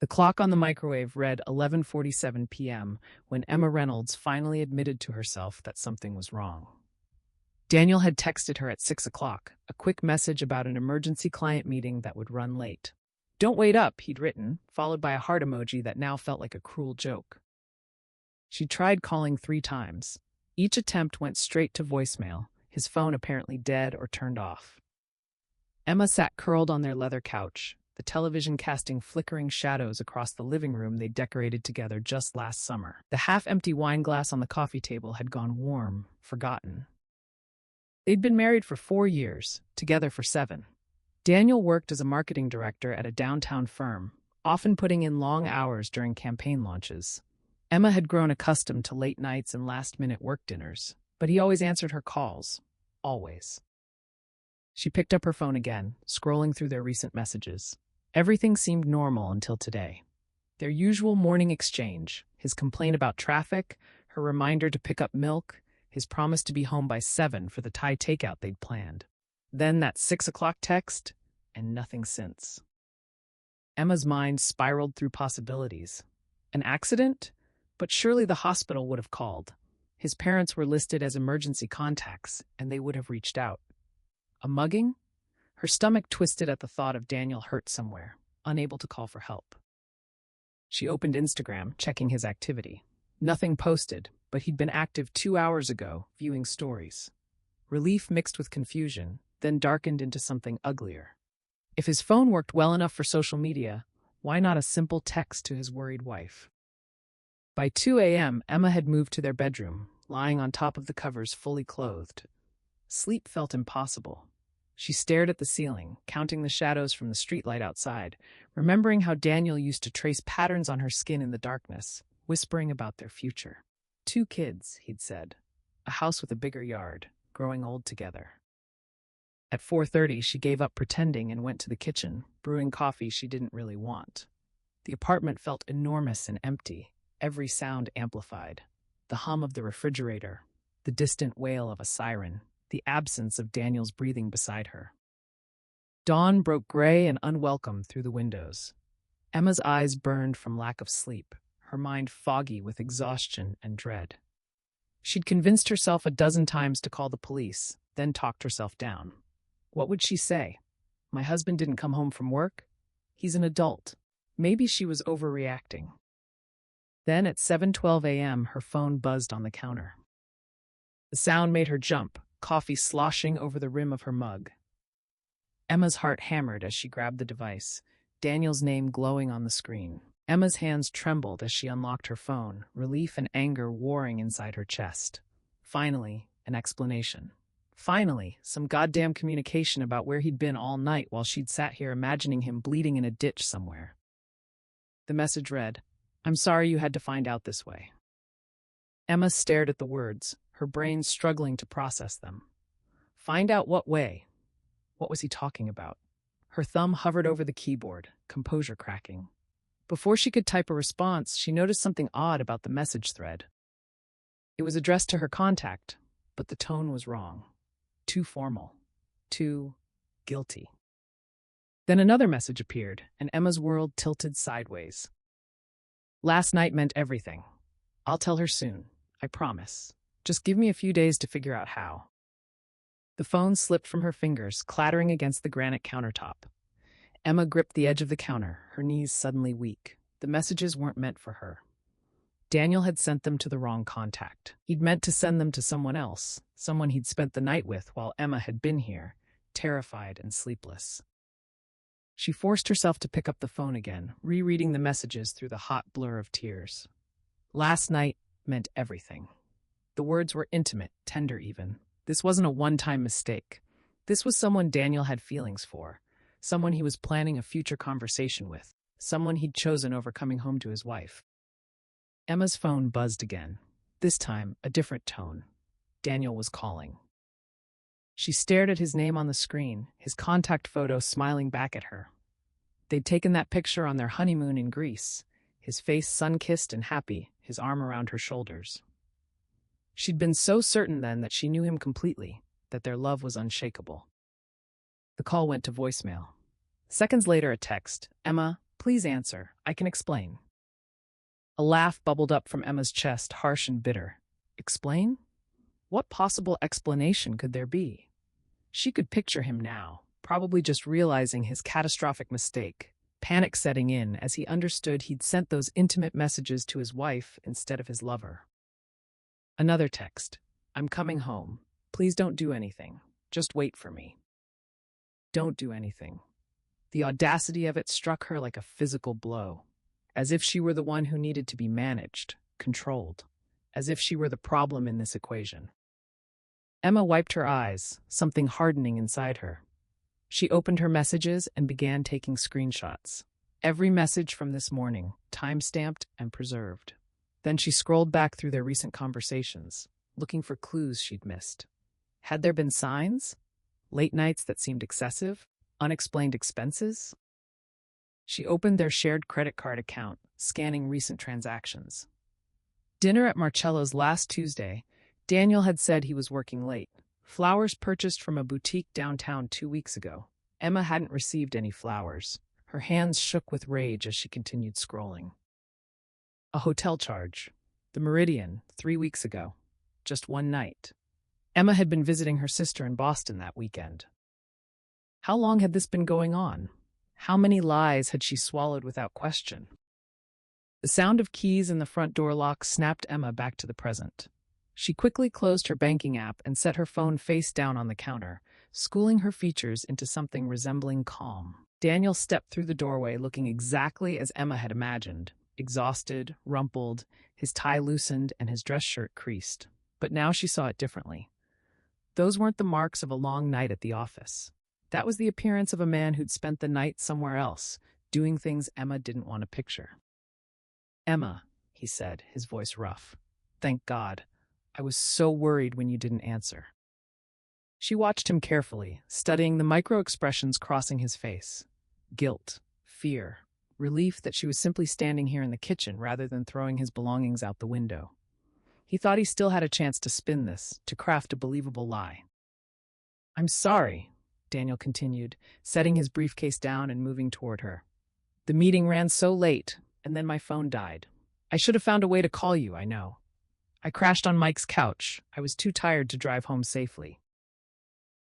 The clock on the microwave read 11:47 p.m. when Emma Reynolds finally admitted to herself that something was wrong. Daniel had texted her at 6 o'clock, a quick message about an emergency client meeting that would run late. "Don't wait up," he'd written, followed by a heart emoji that now felt like a cruel joke. She tried calling 3 times. Each attempt went straight to voicemail, his phone apparently dead or turned off. Emma sat curled on their leather couch, the television casting flickering shadows across the living room they decorated together just last summer. The half-empty wine glass on the coffee table had gone warm, forgotten. They'd been married for 4 years, together for 7. Daniel worked as a marketing director at a downtown firm, often putting in long hours during campaign launches. Emma had grown accustomed to late nights and last-minute work dinners, but he always answered her calls. Always. She picked up her phone again, scrolling through their recent messages. Everything seemed normal until today. Their usual morning exchange, his complaint about traffic, her reminder to pick up milk, his promise to be home by 7 for the Thai takeout they'd planned. Then that 6 o'clock text, and nothing since. Emma's mind spiraled through possibilities. An accident? But surely the hospital would have called. His parents were listed as emergency contacts, and they would have reached out. A mugging? Her stomach twisted at the thought of Daniel hurt somewhere, unable to call for help. She opened Instagram, checking his activity. Nothing posted, but he'd been active 2 hours ago, viewing stories. Relief mixed with confusion, then darkened into something uglier. If his phone worked well enough for social media, why not a simple text to his worried wife? By 2 a.m., Emma had moved to their bedroom, lying on top of the covers fully clothed. Sleep felt impossible. She stared at the ceiling, counting the shadows from the streetlight outside, remembering how Daniel used to trace patterns on her skin in the darkness, whispering about their future. 2 kids, he'd said. A house with a bigger yard, growing old together. At 4:30, she gave up pretending and went to the kitchen, brewing coffee she didn't really want. The apartment felt enormous and empty, every sound amplified. The hum of the refrigerator, the distant wail of a siren, the absence of Daniel's breathing beside her. Dawn broke gray and unwelcome through the windows. Emma's eyes burned from lack of sleep, her mind foggy with exhaustion and dread. She'd convinced herself a dozen times to call the police, then talked herself down. What would she say? My husband didn't come home from work? He's an adult. Maybe she was overreacting. Then at 7:12 a.m., her phone buzzed on the counter. The sound made her jump, coffee sloshing over the rim of her mug. Emma's heart hammered as she grabbed the device, Daniel's name glowing on the screen. Emma's hands trembled as she unlocked her phone, relief and anger warring inside her chest. Finally, an explanation. Finally, some goddamn communication about where he'd been all night while she'd sat here imagining him bleeding in a ditch somewhere. The message read, "I'm sorry you had to find out this way." Emma stared at the words, her brain struggling to process them. Find out what way? What was he talking about? Her thumb hovered over the keyboard, composure cracking. Before she could type a response, she noticed something odd about the message thread. It was addressed to her contact, but the tone was wrong. Too formal. Too guilty. Then another message appeared, and Emma's world tilted sideways. Last night meant everything. I'll tell her soon. I promise. Just give me a few days to figure out how. The phone slipped from her fingers, clattering against the granite countertop. Emma gripped the edge of the counter, her knees suddenly weak. The messages weren't meant for her. Daniel had sent them to the wrong contact. He'd meant to send them to someone else, someone he'd spent the night with while Emma had been here, terrified and sleepless. She forced herself to pick up the phone again, rereading the messages through the hot blur of tears. Last night meant everything. The words were intimate, tender even. This wasn't a one-time mistake. This was someone Daniel had feelings for, someone he was planning a future conversation with, someone he'd chosen over coming home to his wife. Emma's phone buzzed again. This time, a different tone. Daniel was calling. She stared at his name on the screen, his contact photo smiling back at her. They'd taken that picture on their honeymoon in Greece, his face sun-kissed and happy, his arm around her shoulders. She'd been so certain then that she knew him completely, that their love was unshakable. The call went to voicemail. Seconds later, a text. Emma, Please answer. I can explain. A laugh bubbled up from Emma's chest, harsh and bitter. Explain? What possible explanation could there be? She could picture him now, probably just realizing his catastrophic mistake, panic setting in as he understood he'd sent those intimate messages to his wife instead of his lover. Another text. I'm coming home. Please don't do anything. Just wait for me. Don't do anything. The audacity of it struck her like a physical blow, as if she were the one who needed to be managed, controlled, as if she were the problem in this equation. Emma wiped her eyes, something hardening inside her. She opened her messages and began taking screenshots. Every message from this morning, time-stamped and preserved. Then she scrolled back through their recent conversations, looking for clues she'd missed. Had there been signs? Late nights that seemed excessive? Unexplained expenses? She opened their shared credit card account, scanning recent transactions. Dinner at Marcello's last Tuesday. Daniel had said he was working late. Flowers purchased from a boutique downtown 2 weeks ago. Emma hadn't received any flowers. Her hands shook with rage as she continued scrolling. A hotel charge. The Meridian, 3 weeks ago. Just one night. Emma had been visiting her sister in Boston that weekend. How long had this been going on? How many lies had she swallowed without question? The sound of keys in the front door lock snapped Emma back to the present. She quickly closed her banking app and set her phone face down on the counter, schooling her features into something resembling calm. Daniel stepped through the doorway looking exactly as Emma had imagined, exhausted, rumpled, his tie loosened, and his dress shirt creased. But now she saw it differently. Those weren't the marks of a long night at the office. That was the appearance of a man who'd spent the night somewhere else, doing things Emma didn't want to picture. Emma, he said, his voice rough. Thank God. I was so worried when you didn't answer. She watched him carefully, studying the micro-expressions crossing his face. Guilt, fear, relief that she was simply standing here in the kitchen rather than throwing his belongings out the window. He thought he still had a chance to spin this, to craft a believable lie. I'm sorry, Daniel continued, setting his briefcase down and moving toward her. The meeting ran so late, and then my phone died. I should have found a way to call you, I know. I crashed on Mike's couch. I was too tired to drive home safely.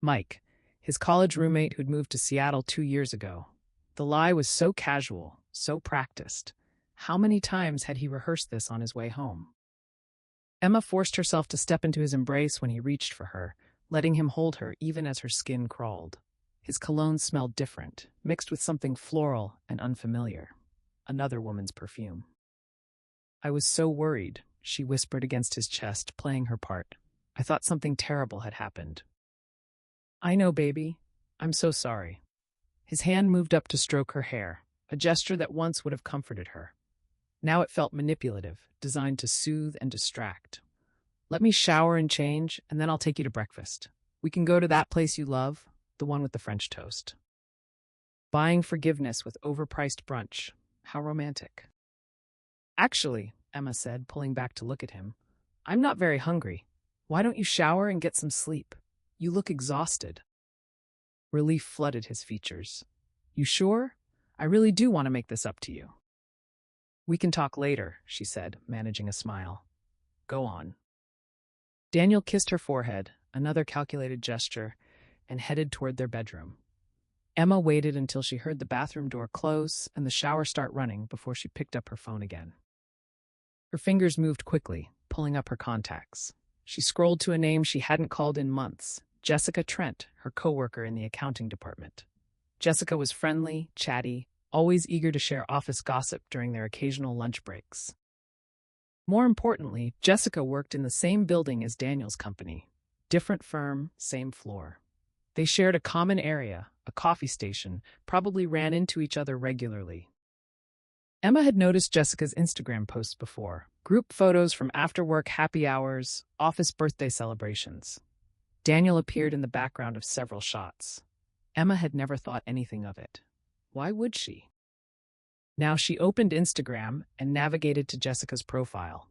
Mike, his college roommate who'd moved to Seattle 2 years ago. The lie was so casual, so practiced. How many times had he rehearsed this on his way home? Emma forced herself to step into his embrace when he reached for her, letting him hold her even as her skin crawled. His cologne smelled different, mixed with something floral and unfamiliar. Another woman's perfume. I was so worried, she whispered against his chest, playing her part. I thought something terrible had happened. I know, baby. I'm so sorry. His hand moved up to stroke her hair, a gesture that once would have comforted her. Now it felt manipulative, designed to soothe and distract. Let me shower and change, and then I'll take you to breakfast. We can go to that place you love, the one with the French toast. Buying forgiveness with overpriced brunch. How romantic. Actually, Emma said, pulling back to look at him, I'm not very hungry. Why don't you shower and get some sleep? You look exhausted. Relief flooded his features. You sure? I really do want to make this up to you. We can talk later, she said, managing a smile. Go on. Daniel kissed her forehead, another calculated gesture, and headed toward their bedroom. Emma waited until she heard the bathroom door close and the shower start running before she picked up her phone again. Her fingers moved quickly, pulling up her contacts. She scrolled to a name she hadn't called in months, Jessica Trent, her coworker in the accounting department. Jessica was friendly, chatty, always eager to share office gossip during their occasional lunch breaks. More importantly, Jessica worked in the same building as Daniel's company. Different firm, same floor. They shared a common area, a coffee station, probably ran into each other regularly. Emma had noticed Jessica's Instagram posts before, group photos from after-work happy hours, office birthday celebrations. Daniel appeared in the background of several shots. Emma had never thought anything of it. Why would she? Now she opened Instagram and navigated to Jessica's profile.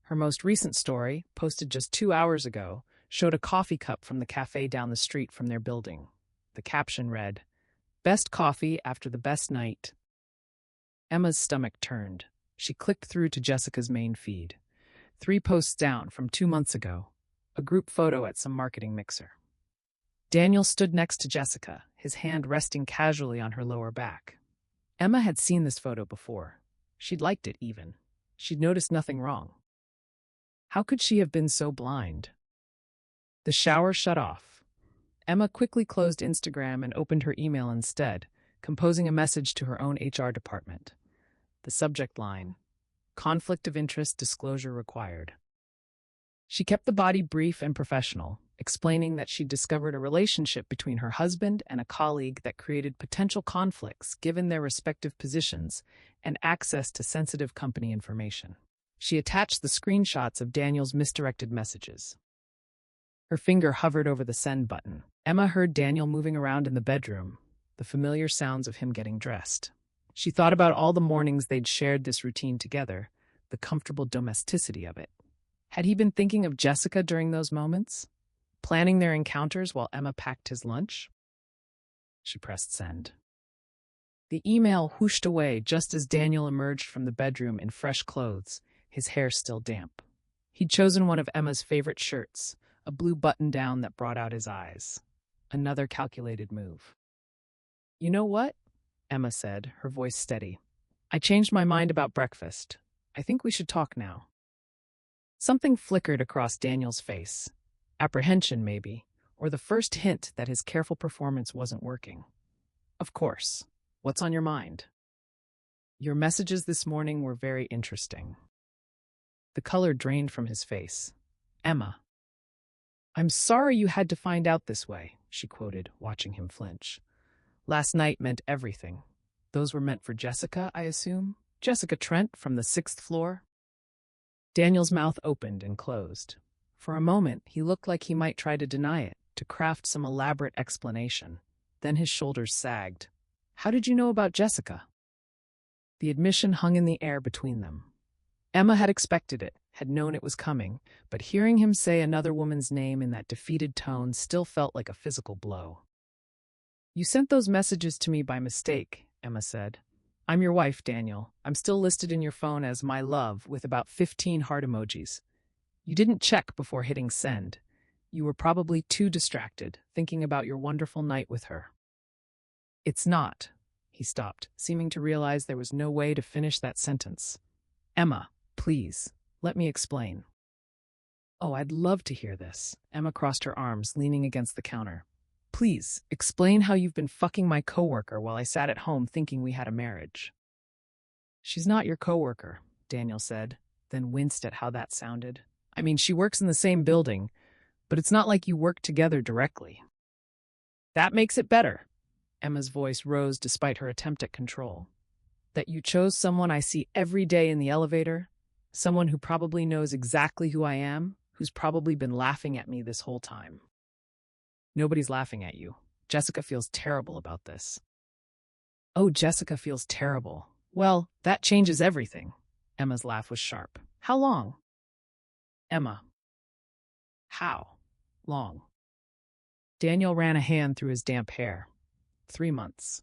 Her most recent story, posted just 2 hours ago, showed a coffee cup from the cafe down the street from their building. The caption read, "Best coffee after the best night." Emma's stomach turned. She clicked through to Jessica's main feed. 3 posts down from 2 months ago. A group photo at some marketing mixer. Daniel stood next to Jessica, his hand resting casually on her lower back. Emma had seen this photo before. She'd liked it even. She'd noticed nothing wrong. How could she have been so blind? The shower shut off. Emma quickly closed Instagram and opened her email instead, composing a message to her own HR department. The subject line: conflict of interest disclosure required. She kept the body brief and professional, explaining that she'd discovered a relationship between her husband and a colleague that created potential conflicts given their respective positions and access to sensitive company information. She attached the screenshots of Daniel's misdirected messages. Her finger hovered over the send button. Emma heard Daniel moving around in the bedroom, the familiar sounds of him getting dressed. She thought about all the mornings they'd shared this routine together, the comfortable domesticity of it. Had he been thinking of Jessica during those moments? Planning their encounters while Emma packed his lunch? She pressed send. The email whooshed away just as Daniel emerged from the bedroom in fresh clothes, his hair still damp. He'd chosen one of Emma's favorite shirts, a blue button-down that brought out his eyes. Another calculated move. "You know what?" Emma said, her voice steady. "I changed my mind about breakfast. I think we should talk now." Something flickered across Daniel's face. Apprehension, maybe, or the first hint that his careful performance wasn't working. "Of course. What's on your mind?" "Your messages this morning were very interesting." The color drained from his face. "Emma." "I'm sorry you had to find out this way," she quoted, watching him flinch. "Last night meant everything. Those were meant for Jessica, I assume? Jessica Trent from the 6th floor?" Daniel's mouth opened and closed. For a moment, he looked like he might try to deny it, to craft some elaborate explanation. Then his shoulders sagged. "How did you know about Jessica?" The admission hung in the air between them. Emma had expected it, had known it was coming, but hearing him say another woman's name in that defeated tone still felt like a physical blow. "You sent those messages to me by mistake," Emma said. "I'm your wife, Daniel. I'm still listed in your phone as my love with about 15 heart emojis. You didn't check before hitting send. You were probably too distracted, thinking about your wonderful night with her." "It's not." He stopped, seeming to realize there was no way to finish that sentence. "Emma, please, let me explain." "Oh, I'd love to hear this." Emma crossed her arms, leaning against the counter. "Please, explain how you've been fucking my coworker while I sat at home thinking we had a marriage." "She's not your coworker," Daniel said, then winced at how that sounded. "I mean, she works in the same building, but it's not like you work together directly." "That makes it better." Emma's voice rose despite her attempt at control. "That you chose someone I see every day in the elevator, someone who probably knows exactly who I am, who's probably been laughing at me this whole time." "Nobody's laughing at you. Jessica feels terrible about this." "Oh, Jessica feels terrible. Well, that changes everything." Emma's laugh was sharp. "How long?" "Emma." "How long?" Daniel ran a hand through his damp hair. 3 months.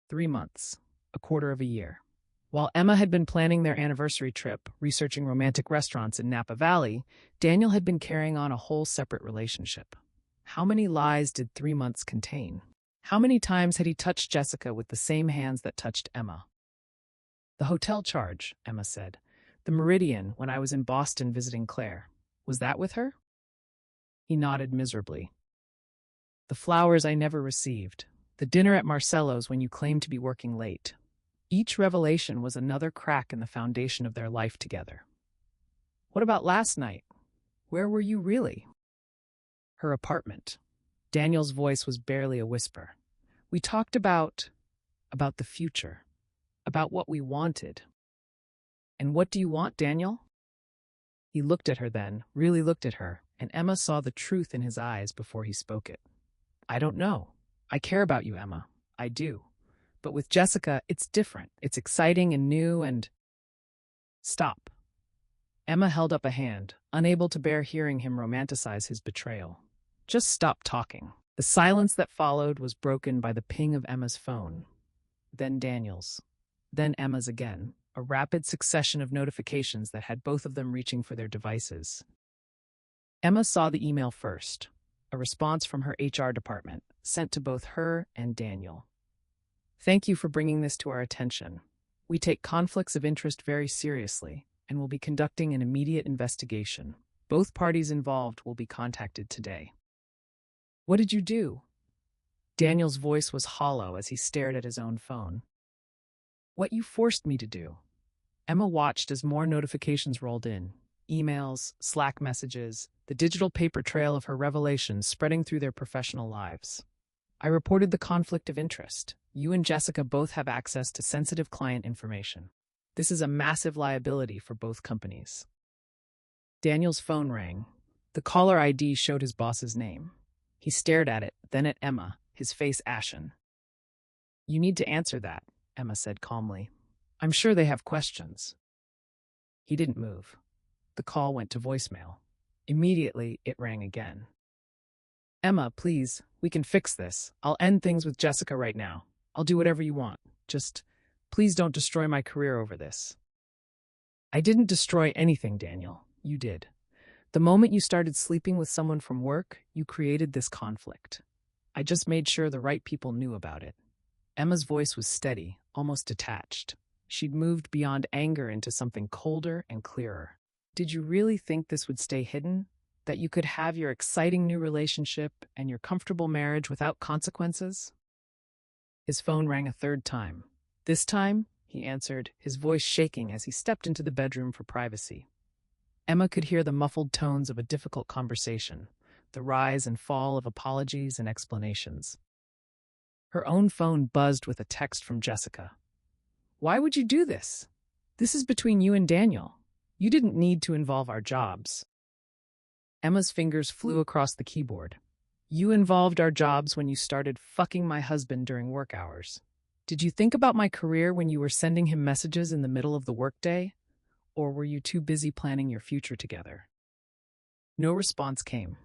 3 months. A quarter of a year. While Emma had been planning their anniversary trip, researching romantic restaurants in Napa Valley, Daniel had been carrying on a whole separate relationship. How many lies did 3 months contain? How many times had he touched Jessica with the same hands that touched Emma? "The hotel charge," Emma said. "The Meridian, when I was in Boston visiting Claire. Was that with her?" He nodded miserably. "The flowers I never received. The dinner at Marcello's when you claimed to be working late." Each revelation was another crack in the foundation of their life together. "What about last night? Where were you really?" Her apartment. Daniel's voice was barely a whisper. "We talked about the future, about what we wanted." "And what do you want, Daniel?" He looked at her then, really looked at her, and Emma saw the truth in his eyes before he spoke it. "I don't know. I care about you, Emma. I do. But with Jessica, it's different. It's exciting and new and—" "Stop." Emma held up a hand, unable to bear hearing him romanticize his betrayal. "Just stop talking." The silence that followed was broken by the ping of Emma's phone. Then Daniel's. then Emma's again, a rapid succession of notifications that had both of them reaching for their devices. Emma saw the email first, a response from her HR department, sent to both her and Daniel. "Thank you for bringing this to our attention. We take conflicts of interest very seriously and will be conducting an immediate investigation. Both parties involved will be contacted today." "What did you do?" Daniel's voice was hollow as he stared at his own phone. "What you forced me to do." Emma watched as more notifications rolled in. Emails, Slack messages, the digital paper trail of her revelations spreading through their professional lives. "I reported the conflict of interest. You and Jessica both have access to sensitive client information. This is a massive liability for both companies." Daniel's phone rang. The caller ID showed his boss's name. He stared at it, then at Emma, his face ashen. "You need to answer that," Emma said calmly. "I'm sure they have questions." He didn't move. The call went to voicemail. Immediately, it rang again. "Emma, please, we can fix this. I'll end things with Jessica right now. I'll do whatever you want. Just, please don't destroy my career over this." "I didn't destroy anything, Daniel. You did. The moment you started sleeping with someone from work, you created this conflict. I just made sure the right people knew about it." Emma's voice was steady, almost detached. She'd moved beyond anger into something colder and clearer. "Did you really think this would stay hidden? That you could have your exciting new relationship and your comfortable marriage without consequences?" His phone rang a third time. "This time," he answered, his voice shaking as he stepped into the bedroom for privacy. Emma could hear the muffled tones of a difficult conversation, the rise and fall of apologies and explanations. Her own phone buzzed with a text from Jessica. "Why would you do this? This is between you and Daniel. You didn't need to involve our jobs." Emma's fingers flew across the keyboard. "You involved our jobs when you started fucking my husband during work hours. Did you think about my career when you were sending him messages in the middle of the workday? Or were you too busy planning your future together?" No response came.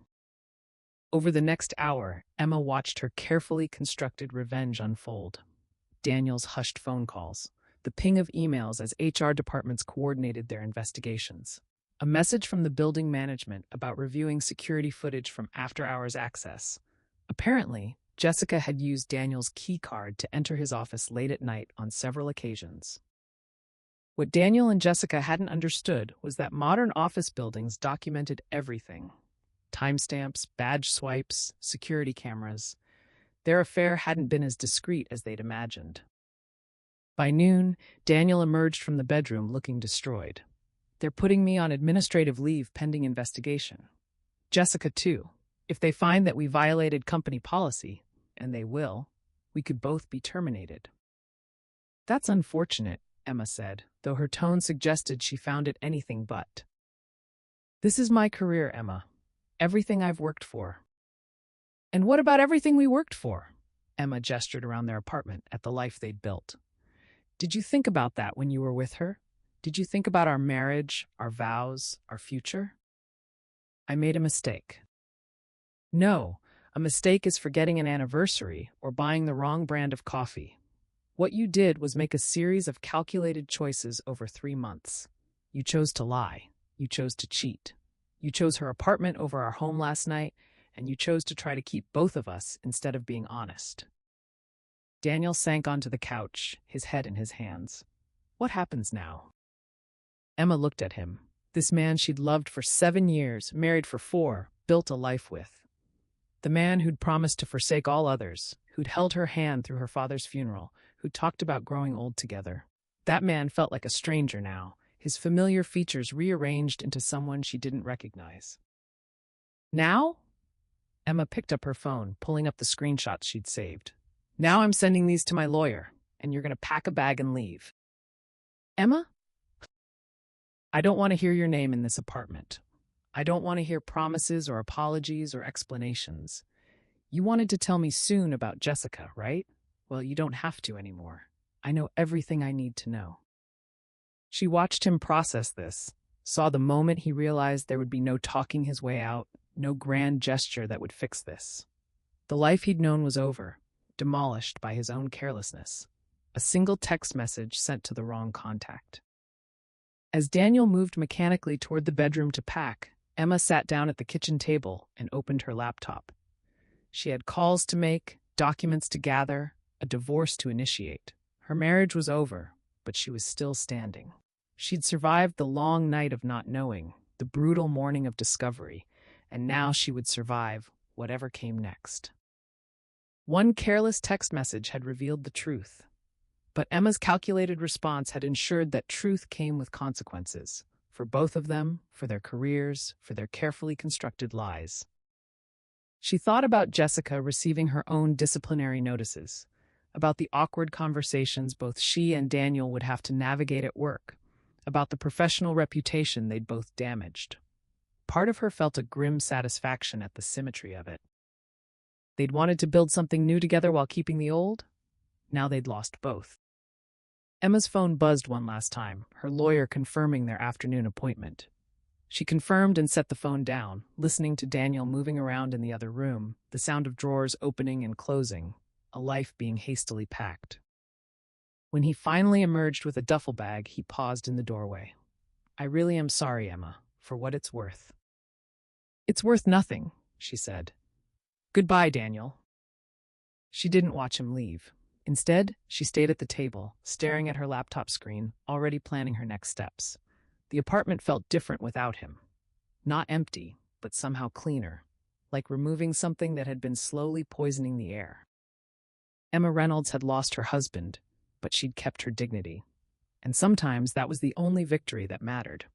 Over the next hour, Emma watched her carefully constructed revenge unfold. Daniel's hushed phone calls, the ping of emails as HR departments coordinated their investigations, a message from the building management about reviewing security footage from after-hours access. Apparently, Jessica had used Daniel's key card to enter his office late at night on several occasions. What Daniel and Jessica hadn't understood was that modern office buildings documented everything. Timestamps, badge swipes, security cameras. Their affair hadn't been as discreet as they'd imagined. By noon, Daniel emerged from the bedroom looking destroyed. "They're putting me on administrative leave pending investigation. Jessica, too. If they find that we violated company policy, and they will, we could both be terminated." "That's unfortunate," Emma said, though her tone suggested she found it anything but. "This is my career, Emma. Everything I've worked for." "And what about everything we worked for?" Emma gestured around their apartment at the life they'd built. "Did you think about that when you were with her? Did you think about our marriage, our vows, our future?" "I made a mistake." "No, a mistake is forgetting an anniversary or buying the wrong brand of coffee. What you did was make a series of calculated choices over 3 months. You chose to lie. You chose to cheat. You chose her apartment over our home last night, and you chose to try to keep both of us instead of being honest." Daniel sank onto the couch, his head in his hands. "What happens now?" Emma looked at him. This man she'd loved for 7 years, married for 4, built a life with. The man who'd promised to forsake all others, who'd held her hand through her father's funeral, who'd talked about growing old together. That man felt like a stranger now, his familiar features rearranged into someone she didn't recognize. "Now?" Emma picked up her phone, pulling up the screenshots she'd saved. "Now I'm sending these to my lawyer, and you're going to pack a bag and leave." "Emma? I don't want to hear your name in this apartment. I don't want to hear promises or apologies or explanations. You wanted to tell me soon about Jessica, right? Well, you don't have to anymore. I know everything I need to know." She watched him process this, saw the moment he realized there would be no talking his way out, no grand gesture that would fix this. The life he'd known was over, demolished by his own carelessness. A single text message sent to the wrong contact. As Daniel moved mechanically toward the bedroom to pack, Emma sat down at the kitchen table and opened her laptop. She had calls to make, documents to gather, a divorce to initiate. Her marriage was over, but she was still standing. She'd survived the long night of not knowing, the brutal morning of discovery, and now she would survive whatever came next. One careless text message had revealed the truth, but Emma's calculated response had ensured that truth came with consequences, for both of them, for their careers, for their carefully constructed lies. She thought about Jessica receiving her own disciplinary notices, about the awkward conversations both she and Daniel would have to navigate at work, about the professional reputation they'd both damaged. Part of her felt a grim satisfaction at the symmetry of it. They'd wanted to build something new together while keeping the old. Now they'd lost both. Emma's phone buzzed one last time, her lawyer confirming their afternoon appointment. She confirmed and set the phone down, listening to Daniel moving around in the other room, the sound of drawers opening and closing, a life being hastily packed. When he finally emerged with a duffel bag, he paused in the doorway. "I really am sorry, Emma, for what it's worth." "It's worth nothing," she said. "Goodbye, Daniel." She didn't watch him leave. Instead, she stayed at the table, staring at her laptop screen, already planning her next steps. The apartment felt different without him. Not empty, but somehow cleaner, like removing something that had been slowly poisoning the air. Emma Reynolds had lost her husband, but she'd kept her dignity. And sometimes that was the only victory that mattered.